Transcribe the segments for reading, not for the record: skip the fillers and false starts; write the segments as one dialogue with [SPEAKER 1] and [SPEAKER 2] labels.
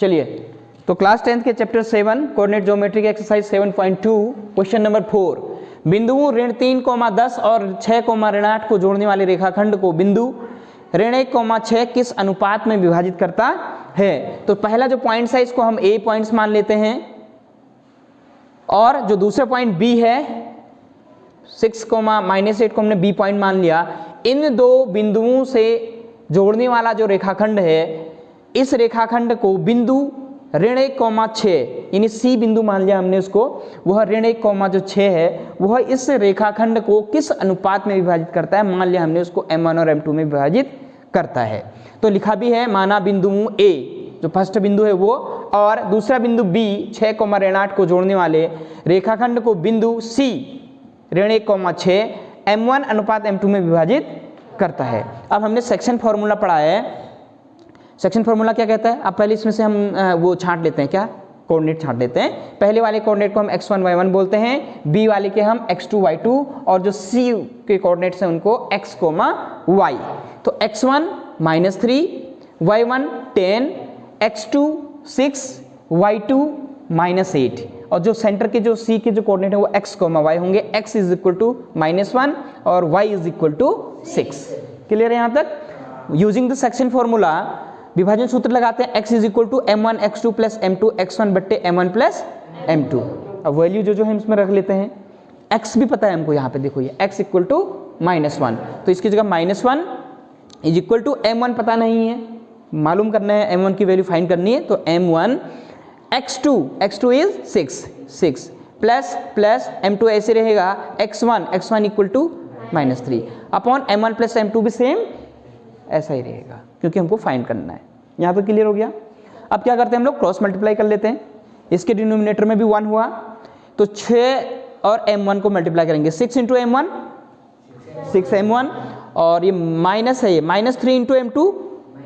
[SPEAKER 1] चलिए, तो class 10th के चैप्टर 7 कोऑर्डिनेट ज्योमेट्री के एक्सरसाइज 7.2 क्वेश्चन नंबर 4, बिंदुओं ऋण 3,10 और 6,8 को जोड़ने वाले रेखाखंड को बिंदु ऋण 1,6 किस अनुपात में विभाजित करता है। तो पहला जो पॉइंट्स है इसको हम ए पॉइंट्स मान लेते हैं, और जो दूसरा पॉइंट बी है 6, -8 को हमने बी पॉइंट मान लिया। इन दो बिंदुओं से जोड़ने वाला जो रेखाखंड है, इस रेखाखंड को बिंदु ऋण 1,6 यानी सी बिंदु मान लिया हमने उसको, वह ऋण 1,6 है, वह इस रेखाखंड को किस अनुपात में विभाजित करता है। मान लिया हमने उसको m1 और m2 में विभाजित करता है। तो लिखा भी है, माना बिंदु ए जो फर्स्ट बिंदु है वो, और दूसरा बिंदु बी 6,8 को जोड़ने वाले रेखाखंड को बिंदु सी ऋण 1,6 m1 अनुपात m2 में विभाजित करता है। अब हमने सेक्शन फॉर्मूला पढ़ा है। सेक्शन फॉर्मूला क्या कहता है? अब पहले इसमें से हम वो छांट लेते हैं, क्या कोऑर्डिनेट छांट लेते हैं। पहले वाले कोऑर्डिनेट को हम x1 y1 बोलते हैं, बी वाले के हम x2 y2, और जो सी के कोऑर्डिनेट्स हैं उनको x, y। तो x1 -3, y1 10, x2 6, y2 -8, और जो सेंटर के जो सी के जो कोऑर्डिनेट है वो x, y होंगे। x = -1 और y = 6। क्लियर है यहाँ तक? यूजिंग द सेक्शन फॉर्मूला विभाजन सूत्र लगाते हैं, x = m1 x2 + m2 x1 / m1 + m2। अब वैल्यू जो है इसमें रख लेते हैं। x भी पता है हमको, यहाँ पे देखो ये x = -1, तो इसकी जगह -1 = m1 पता नहीं है, मालूम करना है, m1 की वैल्यू फाइंड करनी है। तो m1 x2 is 6 plus m2 ऐसे रहेगा, x1 = -3 अपॉन m1 + m2 भी सेम ऐसा ही रहेगा, क्योंकि हमको फाइंड करना है। यहाँ तो क्लियर हो गया। अब क्या करते हैं हम लोग, क्रॉस मल्टीप्लाई कर लेते हैं। इसके डिनोमिनेटर में भी 1 हुआ, तो 6 और m1 को मल्टीप्लाई करेंगे, 6 × m1 6m1, और ये माइनस है, ये -3 × m2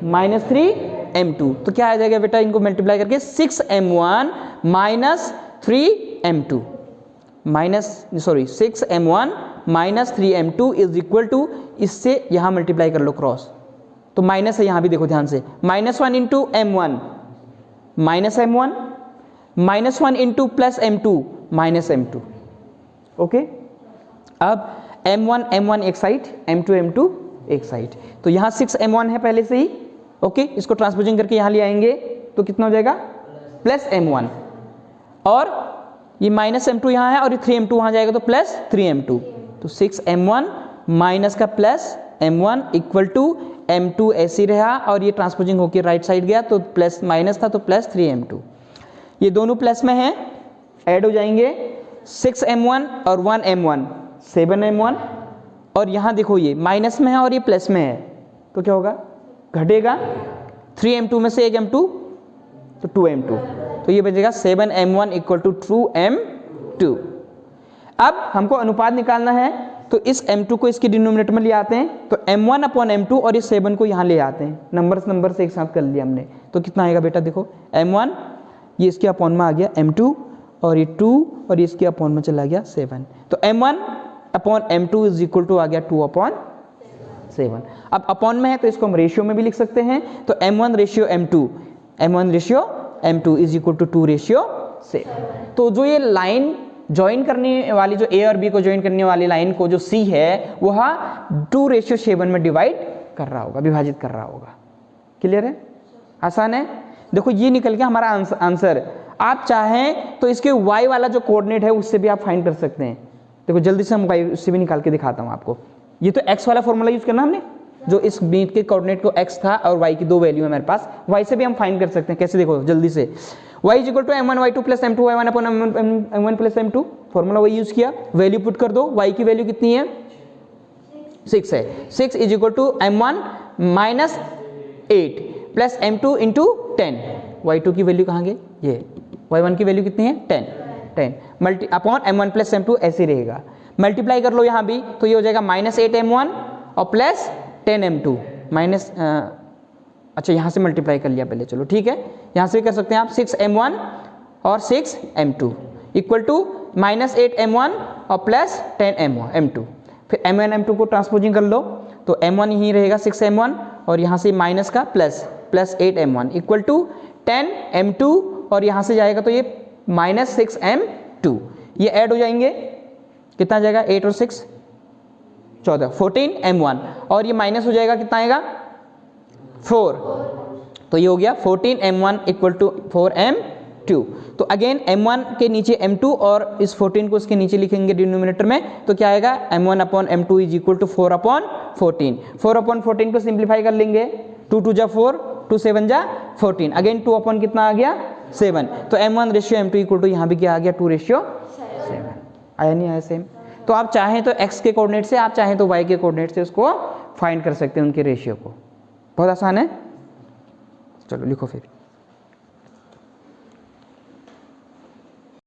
[SPEAKER 1] -3m2। तो क्या आ जाएगा बेटा, इनको मल्टीप्लाई करके 6m1 -3m2 -3m2 = इससे यहाँ मल्टीप्लाई कर लो क्रॉस, तो माइनस है यहाँ भी देखो ध्यान से, -1 × m1 -m1 -1 × +m2 ओके। अब m1 एक साइड, m2 एक साइड, तो यहाँ 6m1 है पहले से ही, ओके। इसको ट्रांसपोजिंग करके यहाँ ले आएंगे तो कितना हो जाएगा, +m1, और ये -m2 यहाँ है और ये 3m2 वहाँ जाएगा तो +3m2, तो 6m1 माइनस का +m1 = m2 ऐसे रहा, और ये ट्रांसपोजिंग होकर राइट साइड गया तो प्लस माइनस था तो +3m2। ये दोनों प्लस में हैं, ऐड हो जाएंगे, 6m1 और 1m1 7m1, और यहाँ देखो ये माइनस में है और ये प्लस में है, तो क्या होगा, घटेगा, 3m2 में से एक m2 तो 2m2, तो ये बचेगा 7m1 = 2m2। अब हमको अनुपात निकालना है, तो इस m2 को इसके डिनोमिनेटर में ले आते हैं, तो m1 अपॉन m2, और इस 7 को यहाँ ले आते हैं, नंबर से एक साथ कर लिया हमने, तो कितना आएगा बेटा, देखो m1 ये इसके अपॉन में आ गया m2, और ये 2, और ये इसके अपॉन में चला गया 7, तो m1 अपॉन m2 = आ गया 2/7। अब अपॉन में है तो इसको हम रेशियो में भी लिख सकते हैं, तो m1 रेशियो m2 = 2/7। तो जो ये लाइन ज्वाइन करने वाली, जो ए और बी को ज्वाइन करने वाली लाइन को जो सी है वह 2/7 में डिवाइड कर रहा होगा, विभाजित कर रहा होगा। क्लियर है? आसान है। देखो ये निकल गया हमारा आंसर। आप चाहें तो इसके y वाला जो कोऑर्डिनेट है उससे भी आप फाइंड कर सकते हैं। देखो जल्दी से हम y उससे भी निकाल के दिखाता हूँ आपको। ये तो x वाला फॉर्मूला यूज करना हमने, जो इस बीच के कोऑर्डिनेट को x था और y की 2 वैल्यू है हमारे पास, y से भी हम फाइंड कर सकते हैं। कैसे, देखो जल्दी से, y = m1 y2 + m2 y1 upon m1 + m2, formula वही यूज किया, वैल्यू पुट कर दो। y की वैल्यू कितनी है, 6 है, 6 = m1 -8 + m2 × 10, y2 की वैल्यू कहाँ गई, ये y1 की वैल्यू कितनी है, 10 मल्टी अपॉन m1 + m2 ऐसे रहेगा। मल्टीप्लाई कर लो यहाँ भी, तो ये हो जाएगा -8m1 और +10m2 माइनस, अच्छा यहाँ से मल्टीप्लाई कर लिया पहले, चलो ठीक है, यहाँ से कर सकते हैं आप, 6m1 और 6m2 = -8m1 और +10m2। फिर m1 m2 को ट्रांसपोजिंग कर लो, तो m1 यहीं रहेगा 6m1, और यहाँ से माइनस का प्लस +8m1 = 10m2 और यहाँ से जाएगा तो ये -6m2, ये ऐड हो जाएंगे, कितना जाएगा 8 और 6 14, 14m1 और ये माइनस हो जाएगा, कितना आएगा 4, तो ये हो गया 14m1 इक्वल टू 4m2। तो अगेन m1 के नीचे m2 और इस 14 को इसके नीचे लिखेंगे डिनोमिनेटर में, तो क्या आएगा m1 upon m2 is equal to 4 upon 14। 4 upon 14 को सिंप्लीफाई कर लेंगे, 2 2 जा 4, 2 7 जा 14, अगेन 2 अपॉन कितना आ गया 7, तो m1 ratio m2 equal to यहाँ भी क्या आ गया 2 रेशियो 7। आया नहीं आया सेम? तो आप चाहें तो x के कोऑर्डिनेट से, आप चाहें तो y के कोऑर्डिनेट से उसको फाइंड कर सकते हैं उनके रेशियो को, बहुत आसान है। चलो लिखो फिर।